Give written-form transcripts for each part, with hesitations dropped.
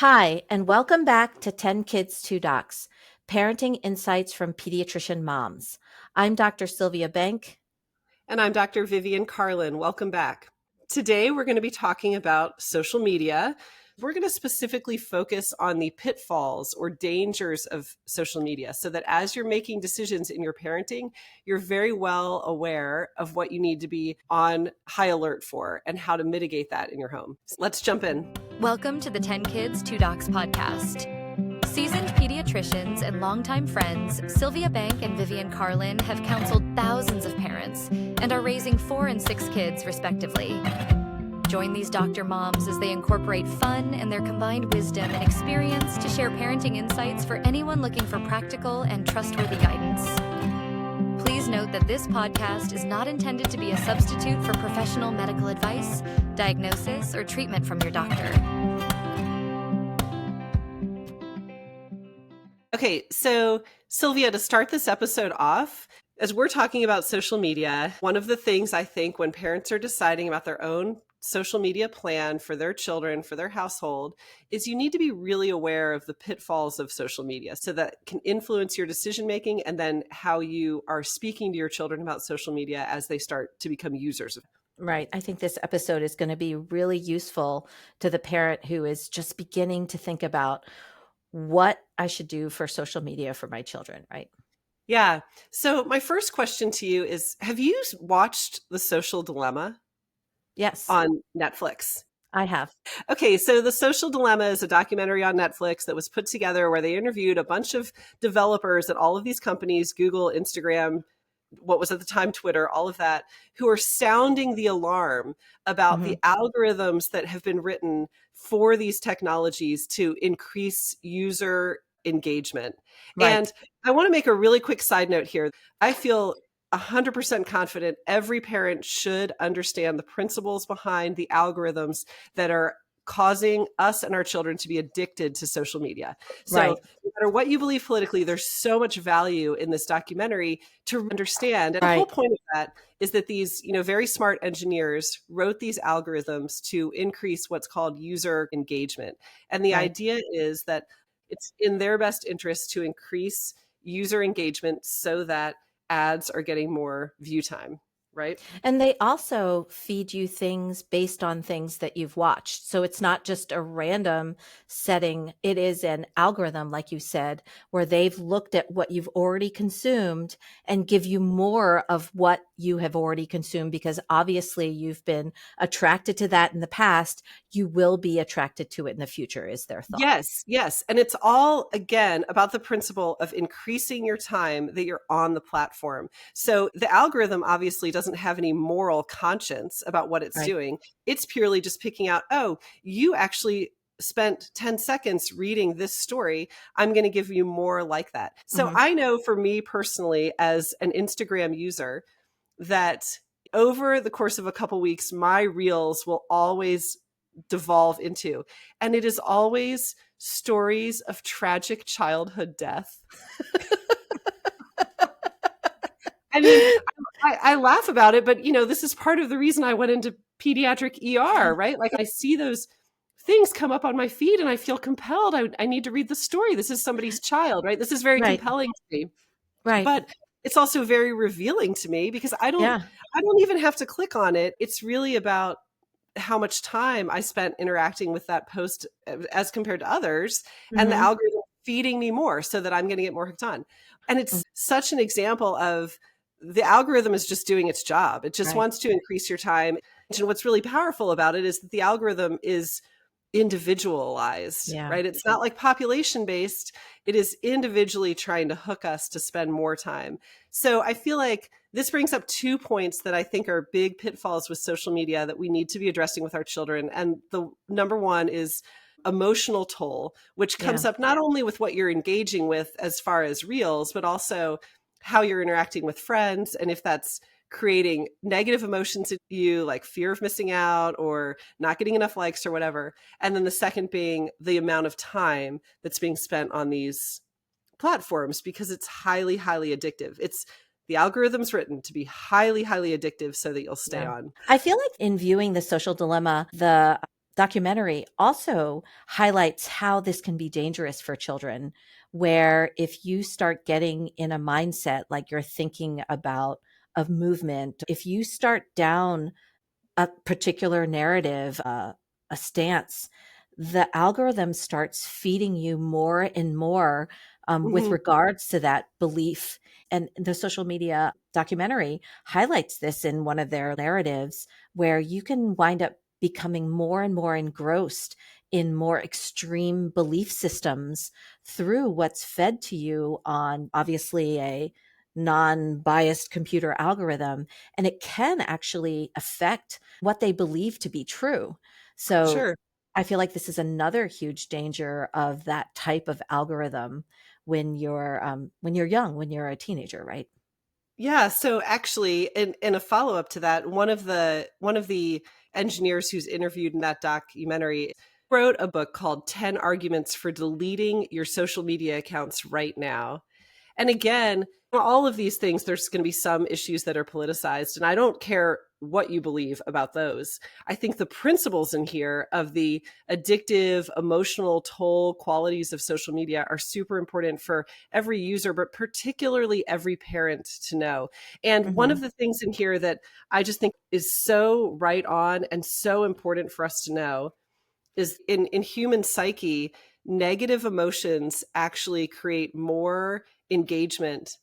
Hi, and welcome back to 10 Kids, 2 Docs, Parenting Insights from Pediatrician Moms. I'm Dr. Sylvia Bank. And I'm Dr. Vivian Carlin. Welcome back. Today, we're going to be talking about social media. We're going to specifically focus on the pitfalls or dangers of social media so that as you're making decisions in your parenting, you're very well aware of what you need to be on high alert for and how to mitigate that in your home. Let's jump in. Welcome to the 10 Kids, 2 Docs podcast. Seasoned pediatricians and longtime friends, Sylvia Bank and Vivian Carlin have counseled thousands of parents and are raising 4 and 6 kids, respectively. Join these doctor moms as they incorporate fun and their combined wisdom and experience to share parenting insights for anyone looking for practical and trustworthy guidance. Please note that this podcast is not intended to be a substitute for professional medical advice, diagnosis, or treatment from your doctor. Okay, so Sylvia, to start this episode off, as we're talking about social media, one of the things I think when parents are deciding about their own social media plan for their children, for their household, is you need to be really aware of the pitfalls of social media so that can influence your decision making and then how you are speaking to your children about social media as they start to become users of it. Right. I think this episode is going to be really useful to the parent who is just beginning to think about what I should do for social media for my children, right? Yeah. So my first question to you is, have you watched The Social Dilemma? Yes. On Netflix? I have. Okay, so The Social Dilemma is a documentary on Netflix that was put together where they interviewed a bunch of developers at all of these companies, Google, Instagram, what was at the time Twitter, all of that, who are sounding the alarm about the algorithms that have been written for these technologies to increase user engagement. Right. And I want to make a really quick side note here. I feel 100% confident every parent should understand the principles behind the algorithms that are causing us and our children to be addicted to social media. So Right. no matter what you believe politically, there's so much value in this documentary to understand. And the whole point of that is that these, very smart engineers wrote these algorithms to increase what's called user engagement. And the idea is that it's in their best interest to increase user engagement so that ads are getting more view time, right? And they also feed you things based on things that you've watched. So it's not just a random setting. It is an algorithm, like you said, where they've looked at what you've already consumed and give you more of what you have already consumed, because obviously you've been attracted to that in the past. You will be attracted to it in the future, is their thought. Yes. And it's all, again, about the principle of increasing your time that you're on the platform. So the algorithm obviously doesn't have any moral conscience about what it's doing. It's purely just picking out, oh, you actually spent 10 seconds reading this story. I'm going to give you more like that. So I know for me personally, as an Instagram user, that over the course of a couple weeks, my reels will always devolve into, and it is always stories of tragic childhood death. I mean, I laugh about it, but this is part of the reason I went into pediatric ER, right? Like I see those things come up on my feed and I feel compelled. I need to read the story. This is somebody's child, right? This is very compelling to me. Right. But it's also very revealing to me because I don't even have to click on it. It's really about how much time I spent interacting with that post as compared to others, and the algorithm feeding me more so that I'm going to get more hooked on. And it's such an example of the algorithm is just doing its job. It just wants to increase your time. And what's really powerful about it is that the algorithm is individualized, right? It's not like population based. It is individually trying to hook us to spend more time. So I feel like this brings up 2 points that I think are big pitfalls with social media that we need to be addressing with our children. And the number one is emotional toll, which comes up not only with what you're engaging with as far as reels, but also how you're interacting with friends. And if that's creating negative emotions in you, like fear of missing out or not getting enough likes or whatever. And then the second being the amount of time that's being spent on these platforms, because it's highly, highly addictive. The algorithm's written to be highly, highly addictive so that you'll stay on. I feel like in viewing The Social Dilemma, the documentary also highlights how this can be dangerous for children, where if you start getting in a mindset like you're thinking about of movement, if you start down a particular narrative, a stance, the algorithm starts feeding you more and more with Mhm. regards to that belief. And the social media documentary highlights this in one of their narratives, where you can wind up becoming more and more engrossed in more extreme belief systems through what's fed to you on obviously a non-biased computer algorithm. And it can actually affect what they believe to be true. So Sure. I feel like this is another huge danger of that type of algorithm when you're young, when you're a teenager, right? Yeah, so actually, in a follow up to that, one of the engineers who's interviewed in that documentary wrote a book called 10 Arguments for Deleting Your Social Media Accounts Right Now. And again, all of these things, there's going to be some issues that are politicized, and I don't care what you believe about those. I think the principles in here of the addictive, emotional toll qualities of social media are super important for every user, but particularly every parent to know. And one of Mhm. the things in here that I just think is so right on and so important for us to know is in human psyche, negative emotions actually create more engagement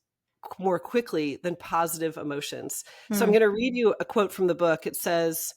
more quickly than positive emotions. So I'm Hmm. going to read you a quote from the book. It says,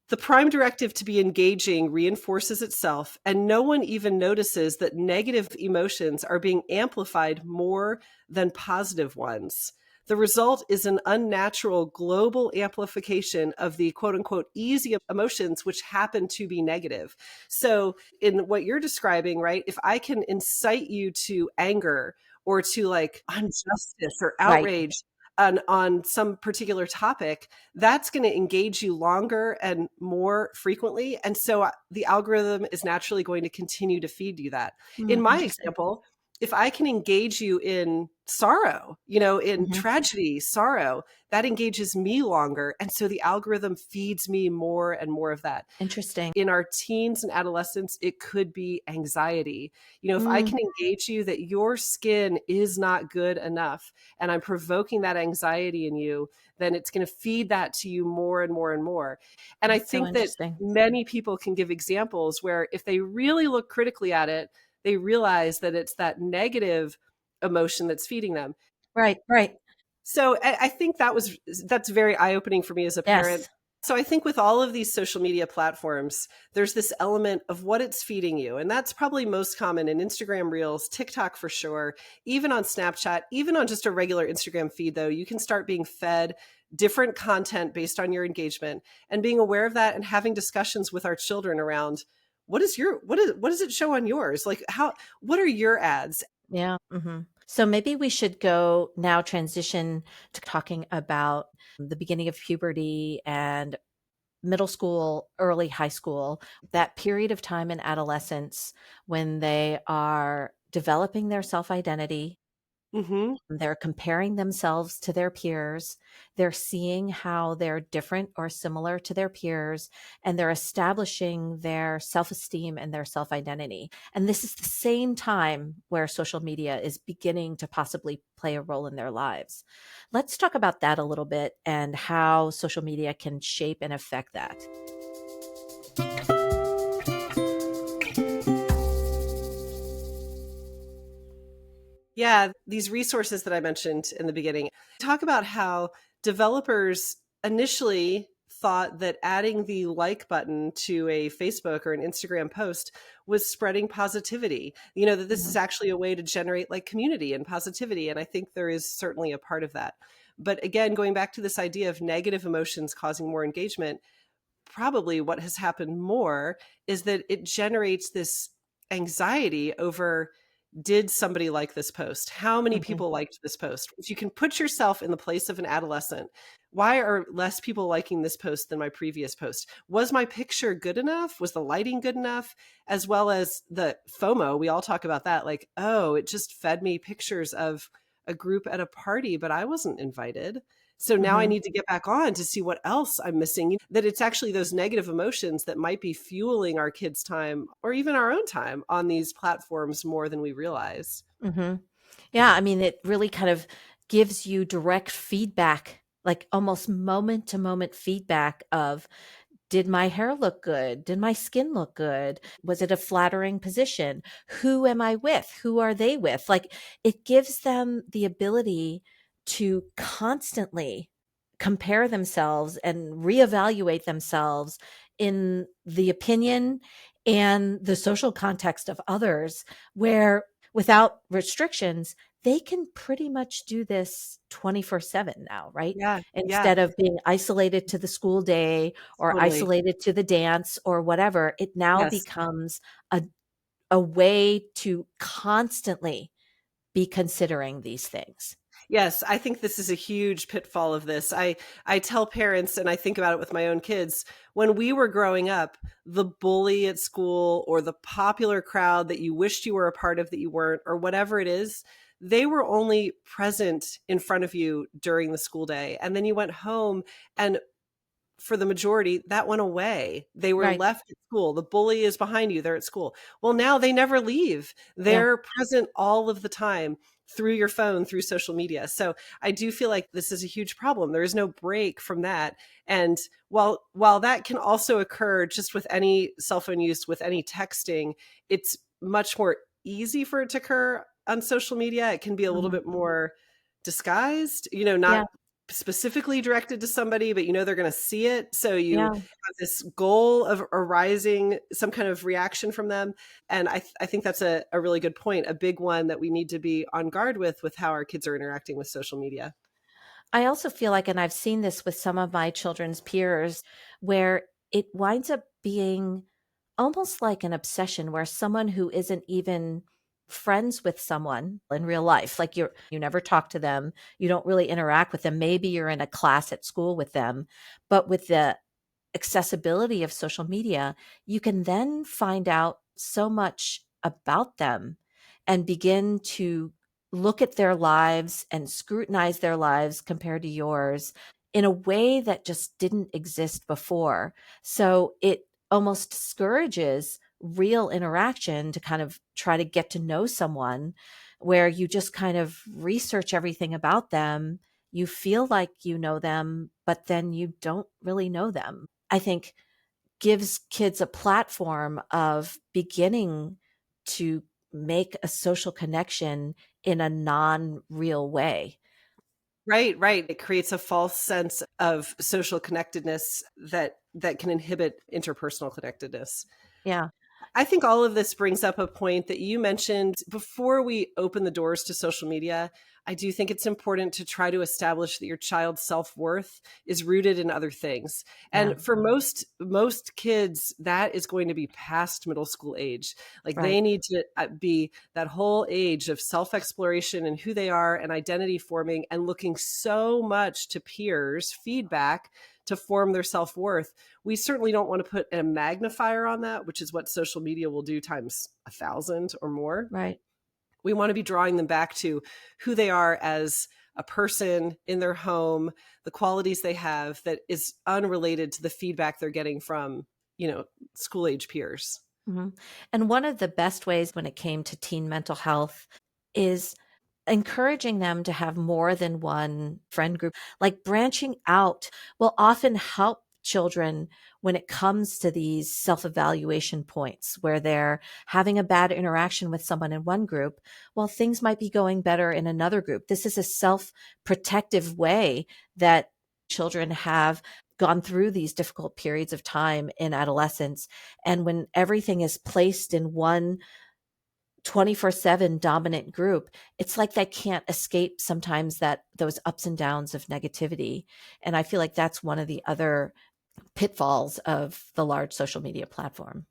"The prime directive to be engaging reinforces itself, and no one even notices that negative emotions are being amplified more than positive ones. The result is an unnatural global amplification of the quote unquote easy emotions, which happen to be negative." So, in what you're describing, right, if I can incite you to anger or to like injustice or Right. outrage on some particular topic, that's going to engage you longer and more frequently. And so the algorithm is naturally going to continue to feed you that. In my Interesting. example, if I can engage you in sorrow, in Mhm. tragedy, sorrow, that engages me longer. And so the algorithm feeds me more and more of that. Interesting. In our teens and adolescents, it could be anxiety. If I Mm. can engage you that your skin is not good enough and I'm provoking that anxiety in you, then it's going to feed that to you more and more and more. And I That's so think that interesting. many people can give examples where if they really look critically at it, they realize that it's that negative emotion that's feeding them. Right, right. So I think that's very eye-opening for me as a parent. Yes. So I think with all of these social media platforms, there's this element of what it's feeding you. And that's probably most common in Instagram Reels, TikTok for sure, even on Snapchat, even on just a regular Instagram feed, though, you can start being fed different content based on your engagement and being aware of that and having discussions with our children around what does it show on yours? Like what are your ads? Yeah. So maybe we should go now transition to talking about the beginning of puberty and middle school, early high school, that period of time in adolescence when they are developing their self identity. Mhm. They're comparing themselves to their peers. They're seeing how they're different or similar to their peers, and they're establishing their self esteem and their self identity. And this is the same time where social media is beginning to possibly play a role in their lives. Let's talk about that a little bit and how social media can shape and affect that. Yeah, these resources that I mentioned in the beginning talk about how developers initially thought that adding the like button to a Facebook or an Instagram post was spreading positivity. That this is Mhm. actually a way to generate like community and positivity. And I think there is certainly a part of that. But again, going back to this idea of negative emotions causing more engagement, probably what has happened more is that it generates this anxiety over, did somebody like this post? How many Mhm. people liked this post? If you can put yourself in the place of an adolescent, why are less people liking this post than my previous post? Was my picture good enough? Was the lighting good enough? As well as the FOMO, we all talk about that. Like, oh, it just fed me pictures of a group at a party, but I wasn't invited. So now I Mm-hmm. need to get back on to see what else I'm missing. That it's actually those negative emotions that might be fueling our kids' time or even our own time on these platforms more than we realize. Mm-hmm. Yeah, I mean, it really kind of gives you direct feedback, like almost moment to moment feedback of, did my hair look good? Did my skin look good? Was it a flattering position? Who am I with? Who are they with? Like, it gives them the ability to constantly compare themselves and reevaluate themselves in the opinion and the social context of others, where without restrictions, they can pretty much do this 24/7 now, right? Yeah. Yeah. Instead of being isolated to the school day or Totally. isolated to the dance or whatever, it now Yes. becomes a way to constantly be considering these things. Yes, I think this is a huge pitfall of this. I tell parents, and I think about it with my own kids, when we were growing up, the bully at school or the popular crowd that you wished you were a part of that you weren't, or whatever it is, they were only present in front of you during the school day. And then you went home, and for the majority, that went away. They were Right. left at school. The bully is behind you. They're at school. Well, now they never leave. Yeah. They're present all of the time through your phone, through social media. So I do feel like this is a huge problem. There is no break from that. And while that can also occur just with any cell phone use, with any texting, it's much more easy for it to occur on social media. It can be a little Mhm. bit more disguised, Yeah. not specifically directed to somebody, but they're going to see it. So you Yeah. have this goal of arising some kind of reaction from them. And I think that's a really good point, a big one that we need to be on guard with how our kids are interacting with social media. I also feel like, and I've seen this with some of my children's peers, where it winds up being almost like an obsession where someone who isn't even friends with someone in real life, like you never talk to them, you don't really interact with them. Maybe you're in a class at school with them, but with the accessibility of social media, you can then find out so much about them and begin to look at their lives and scrutinize their lives compared to yours in a way that just didn't exist before. So it almost discourages real interaction to kind of try to get to know someone, where you just kind of research everything about them. You feel like you know them, but then you don't really know them. I think gives kids a platform of beginning to make a social connection in a non-real way. Right, right. It creates a false sense of social connectedness that can inhibit interpersonal connectedness. Yeah. I think all of this brings up a point that you mentioned before we open the doors to social media. I do think it's important to try to establish that your child's self-worth is rooted in other things. Yeah. And for most kids, that is going to be past middle school age. Like Right. they need to be that whole age of self-exploration and who they are and identity forming and looking so much to peers' feedback to form their self-worth. We certainly don't want to put a magnifier on that, which is what social media will do times 1,000 or more. Right. We want to be drawing them back to who they are as a person in their home, the qualities they have that is unrelated to the feedback they're getting from, school age peers. Mhm. And one of the best ways when it came to teen mental health is encouraging them to have more than one friend group. Like branching out will often help children when it comes to these self-evaluation points where they're having a bad interaction with someone in one group. Well, things might be going better in another group. This is a self-protective way that children have gone through these difficult periods of time in adolescence. And when everything is placed in one 24/7 dominant group, it's like they can't escape sometimes that those ups and downs of negativity. And I feel like that's one of the other pitfalls of the large social media platform.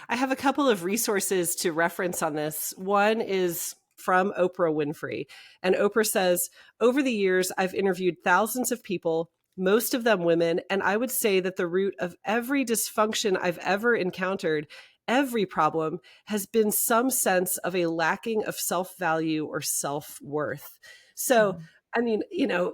I have a couple of resources to reference on this. One is from Oprah Winfrey. And Oprah says, over the years, I've interviewed thousands of people, most of them women, and I would say that the root of every dysfunction I've ever encountered, every problem, has been some sense of a lacking of self-value or self-worth. So Mhm. I mean,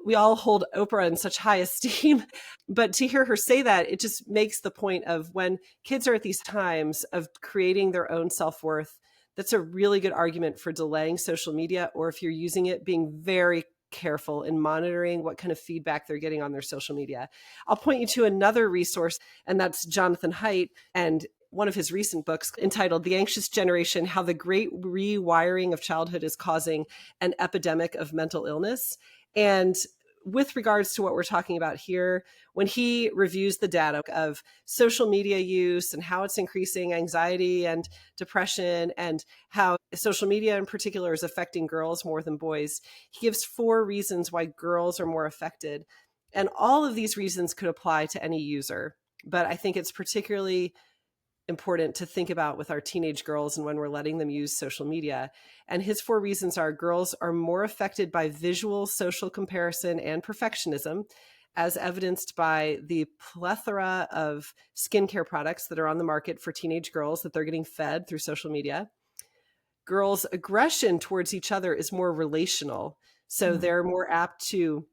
we all hold Oprah in such high esteem, but to hear her say that, it just makes the point of when kids are at these times of creating their own self-worth, that's a really good argument for delaying social media, or if you're using it, being very careful in monitoring what kind of feedback they're getting on their social media. I'll point you to another resource, and that's Jonathan Haidt and one of his recent books entitled The Anxious Generation: How the Great Rewiring of Childhood is Causing an Epidemic of Mental Illness. And with regards to what we're talking about here, when he reviews the data of social media use and how it's increasing anxiety and depression, and how social media in particular is affecting girls more than boys, he gives 4 reasons why girls are more affected. And all of these reasons could apply to any user, but I think it's particularly important to think about with our teenage girls and when we're letting them use social media. And his 4 reasons are: girls are more affected by visual social comparison and perfectionism, as evidenced by the plethora of skincare products that are on the market for teenage girls that they're getting fed through social media. Girls' aggression towards each other is more relational, so they're more apt to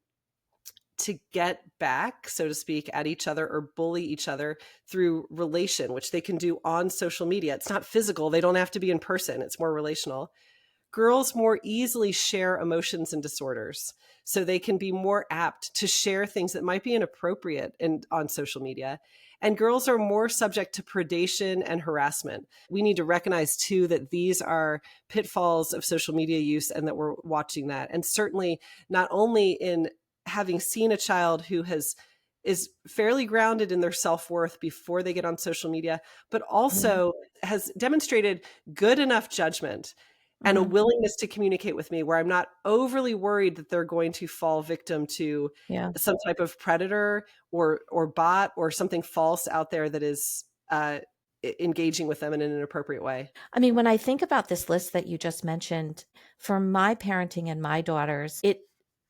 get back, so to speak, at each other or bully each other through relation, which they can do on social media. It's not physical. They don't have to be in person. It's more relational. Girls more easily share emotions and disorders, so they can be more apt to share things that might be inappropriate on social media. And girls are more subject to predation and harassment. We need to recognize, too, that these are pitfalls of social media use and that we're watching that. And certainly not only in having seen a child who is fairly grounded in their self-worth before they get on social media, but also has demonstrated good enough judgment and a willingness to communicate with me where I'm not overly worried that they're going to fall victim to some type of predator or bot or something false out there that is engaging with them in an inappropriate way. I mean, when I think about this list that you just mentioned, for my parenting and my daughters, it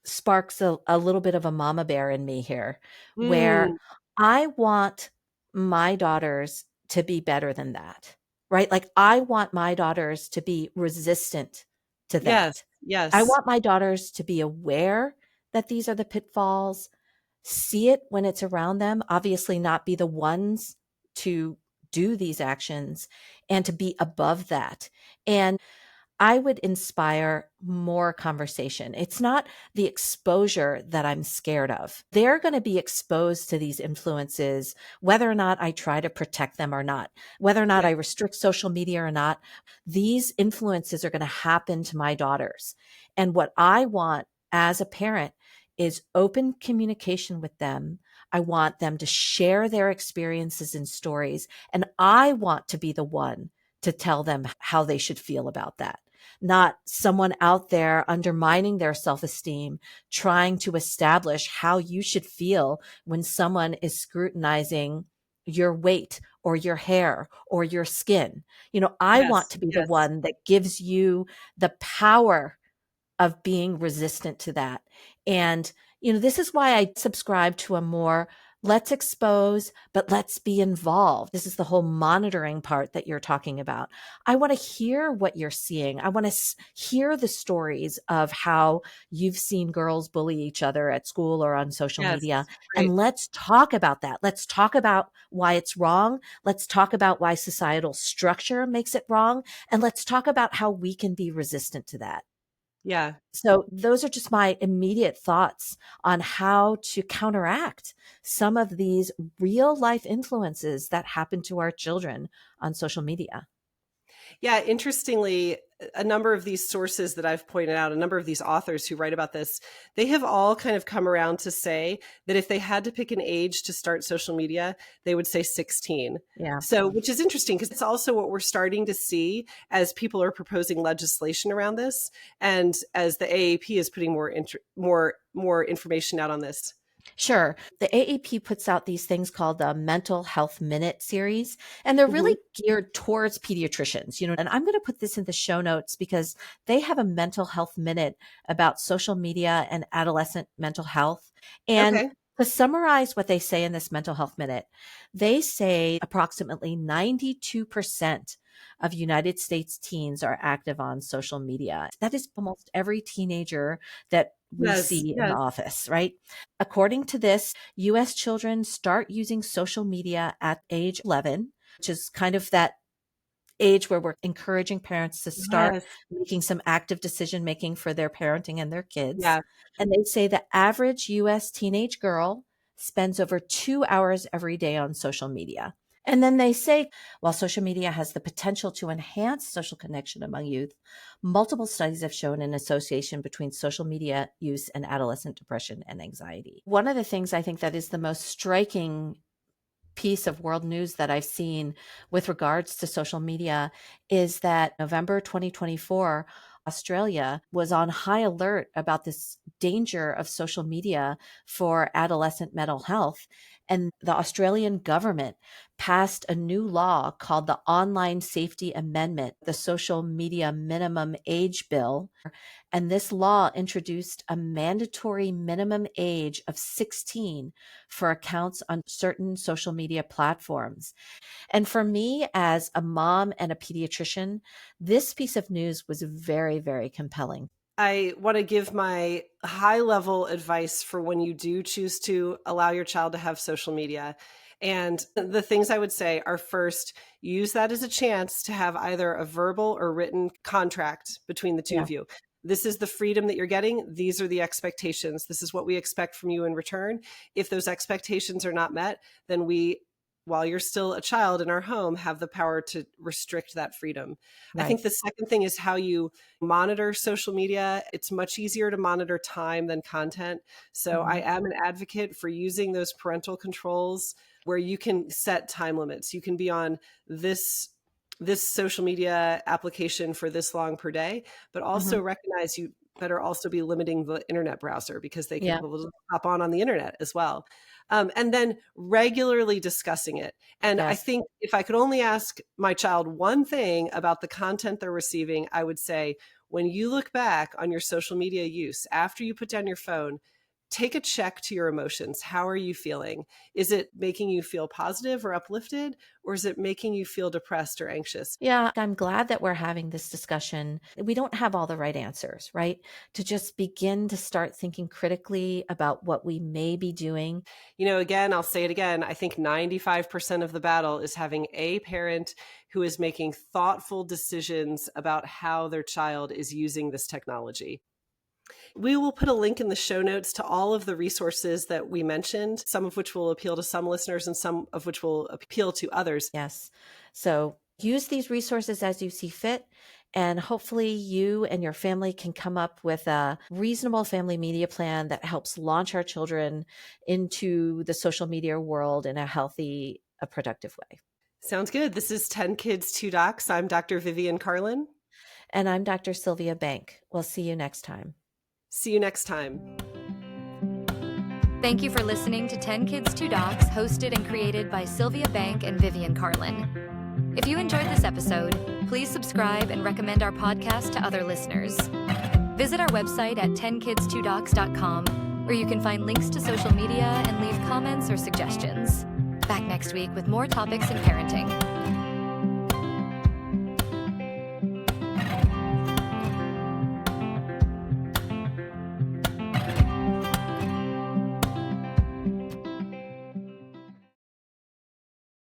sparks a little bit of a mama bear in me here, where I want my daughters to be better than that, right? Like, I want my daughters to be resistant to that. Yes. I want my daughters to be aware that these are the pitfalls, see it when it's around them, obviously not be the ones to do these actions, and to be above that. And I would inspire more conversation. It's not the exposure that I'm scared of. They're going to be exposed to these influences, whether or not I try to protect them or not, whether or not I restrict social media or not. These influences are going to happen to my daughters. And what I want as a parent is open communication with them. I want them to share their experiences and stories, and I want to be the one to tell them how they should feel about that. Not someone out there undermining their self-esteem, trying to establish how you should feel when someone is scrutinizing your weight or your hair or your skin. I want to be the one that gives you the power of being resistant to that. And, this is why I subscribe to a more let's expose, but let's be involved. This is the whole monitoring part that you're talking about. I want to hear what you're seeing. I want to hear the stories of how you've seen girls bully each other at school or on social media. Right. And let's talk about that. Let's talk about why it's wrong. Let's talk about why societal structure makes it wrong. And let's talk about how we can be resistant to that. Yeah. So those are just my immediate thoughts on how to counteract some of these real life influences that happen to our children on social media. Yeah, interestingly, a number of these sources that I've pointed out, a number of these authors who write about this, they have all kind of come around to say that if they had to pick an age to start social media, they would say 16. Yeah. So, which is interesting because it's also what we're starting to see as people are proposing legislation around this, and as the AAP is putting more information out on this. Sure. The AAP puts out these things called the Mental Health Minute series, and they're really geared towards pediatricians, and I'm going to put this in the show notes because they have a mental health minute about social media and adolescent mental health. And to summarize what they say in this mental health minute, they say approximately 92% of United States teens are active on social media. That is almost every teenager that we Yes, see in the yes. office, right? According to this, US children start using social media at age 11, which is kind of that age where we're encouraging parents to start Yes. making some active decision making for their parenting and their kids. Yeah. And they say the average US teenage girl spends over 2 hours every day on social media. And then they say, while social media has the potential to enhance social connection among youth, multiple studies have shown an association between social media use and adolescent depression and anxiety. One of the things I think that is the most striking piece of world news that I've seen with regards to social media is that November 2024, Australia was on high alert about this danger of social media for adolescent mental health. And the Australian government passed a new law called the Online Safety Amendment, the Social Media Minimum Age Bill. And this law introduced a mandatory minimum age of 16 for accounts on certain social media platforms. And for me, as a mom and a pediatrician, this piece of news was very, very compelling. I want to give my high level advice for when you do choose to allow your child to have social media. And the things I would say are, first, use that as a chance to have either a verbal or written contract between the two Yeah. of you. This is the freedom that you're getting. These are the expectations. This is what we expect from you in return. If those expectations are not met, then we, while you're still a child in our home, have the power to restrict that freedom. I Right. think the second thing is how you monitor social media. It's much easier to monitor time than content. So I am an advocate for using those parental controls where you can set time limits. You can be on this social media application for this long per day, but also recognize you better also be limiting the internet browser because they Yeah. will hop on the internet as well. And then regularly discussing it. And I Yes. think if I could only ask my child one thing about the content they're receiving, I would say, when you look back on your social media use, after you put down your phone, take a check to your emotions. How are you feeling? Is it making you feel positive or uplifted, or is it making you feel depressed or anxious? Yeah, I'm glad that we're having this discussion. We don't have all the right answers, right? To just begin to start thinking critically about what we may be doing. You know, again, I'll say it again. I think 95% of the battle is having a parent who is making thoughtful decisions about how their child is using this technology. We will put a link in the show notes to all of the resources that we mentioned, some of which will appeal to some listeners and some of which will appeal to others. Yes. So use these resources as you see fit. And hopefully you and your family can come up with a reasonable family media plan that helps launch our children into the social media world in a healthy, a productive way. Sounds good. This is 10 Kids, 2 Docs. I'm Dr. Vivian Carlin. And I'm Dr. Sylvia Bank. We'll see you next time. See you next time. Thank you for listening to 10 Kids, 2 Docs, hosted and created by Sylvia Bank and Vivian Carlin. If you enjoyed this episode, please subscribe and recommend our podcast to other listeners. Visit our website at 10kids2docs.com, where you can find links to social media and leave comments or suggestions. Back next week with more topics in parenting.